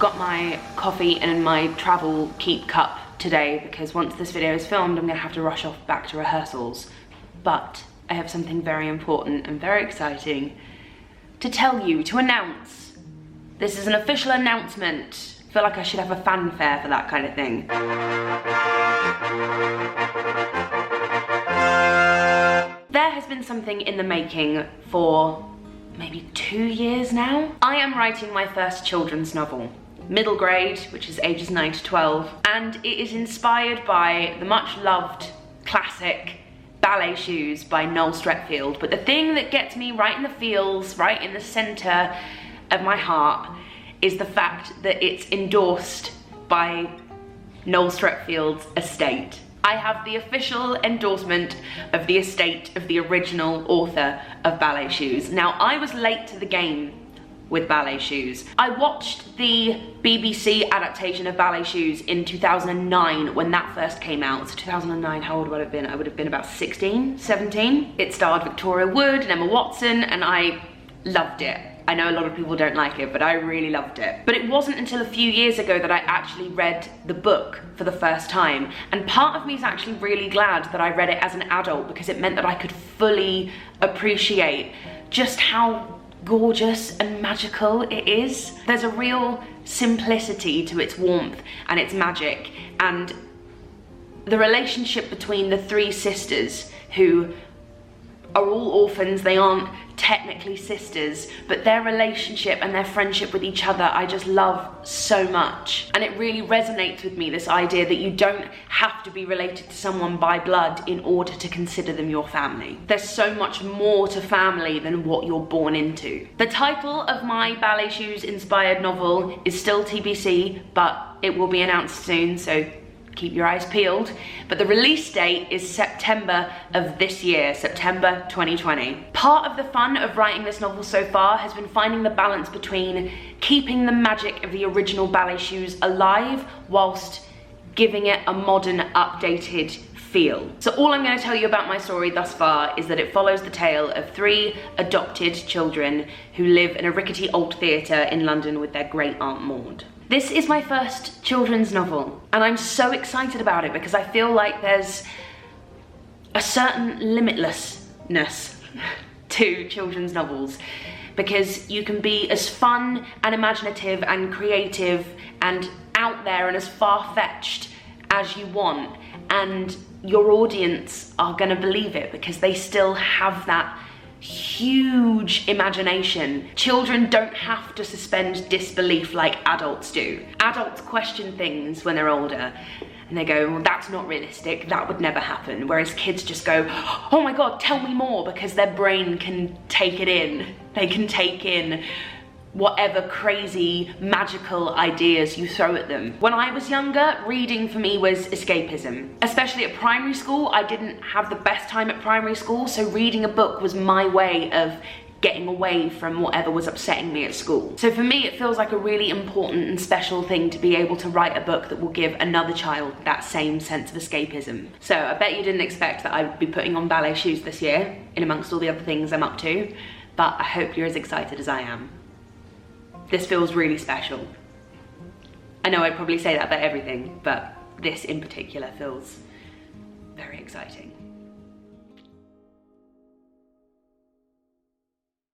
got my coffee and my travel keep cup today because once this video is filmed, I'm gonna have to rush off back to rehearsals. But I have something very important and very exciting to tell you, to announce. This is an official announcement. I feel like I should have a fanfare for that kind of thing. There has been something in the making for maybe 2 years now. I am writing my first children's novel, middle grade, which is ages 9 to 12, and it is inspired by the much loved classic Ballet Shoes by Noel Streatfeild. But the thing that gets me right in the feels, right in the center of my heart, is the fact that it's endorsed by Noel Streatfeild's estate. I have the official endorsement of the estate of the original author of Ballet Shoes. Now, I was late to the game with Ballet Shoes. I watched the BBC adaptation of Ballet Shoes in 2009 when that first came out. So 2009, how old would I have been? I would have been about 16, 17. It starred Victoria Wood and Emma Watson, and I loved it. I know a lot of people don't like it, but I really loved it. But it wasn't until a few years ago that I actually read the book for the first time. And part of me is actually really glad that I read it as an adult because it meant that I could fully appreciate just how gorgeous and magical it is. There's a real simplicity to its warmth and its magic, and the relationship between the three sisters who are all orphans. They aren't technically sisters, but their relationship and their friendship with each other I just love so much. And it really resonates with me, this idea that you don't have to be related to someone by blood in order to consider them your family. There's so much more to family than what you're born into. The title of my Ballet Shoes inspired novel is still TBC, but it will be announced soon, so keep your eyes peeled. But the release date is September of this year, September 2020. Part of the fun of writing this novel so far has been finding the balance between keeping the magic of the original Ballet Shoes alive whilst giving it a modern, updated feel. So all I'm going to tell you about my story thus far is that it follows the tale of 3 adopted children who live in a rickety old theatre in London with their great aunt Maud. This is my first children's novel, and I'm so excited about it because I feel like there's a certain limitlessness to children's novels, because you can be as fun and imaginative and creative and out there and as far-fetched as you want, and your audience are gonna believe it because they still have that huge imagination. Children don't have to suspend disbelief like adults do. Adults question things when they're older and they go, well, that's not realistic, that would never happen. Whereas kids just go, oh my God, tell me more, because their brain can take it in. They can take in whatever crazy magical ideas you throw at them. When I was younger, reading for me was escapism. Especially at primary school, I didn't have the best time at primary school, so reading a book was my way of getting away from whatever was upsetting me at school. So for me, it feels like a really important and special thing to be able to write a book that will give another child that same sense of escapism. So I bet you didn't expect that I would be putting on Ballet Shoes this year, in amongst all the other things I'm up to, but I hope you're as excited as I am. This feels really special. I know I'd probably say that about everything, but this in particular feels very exciting.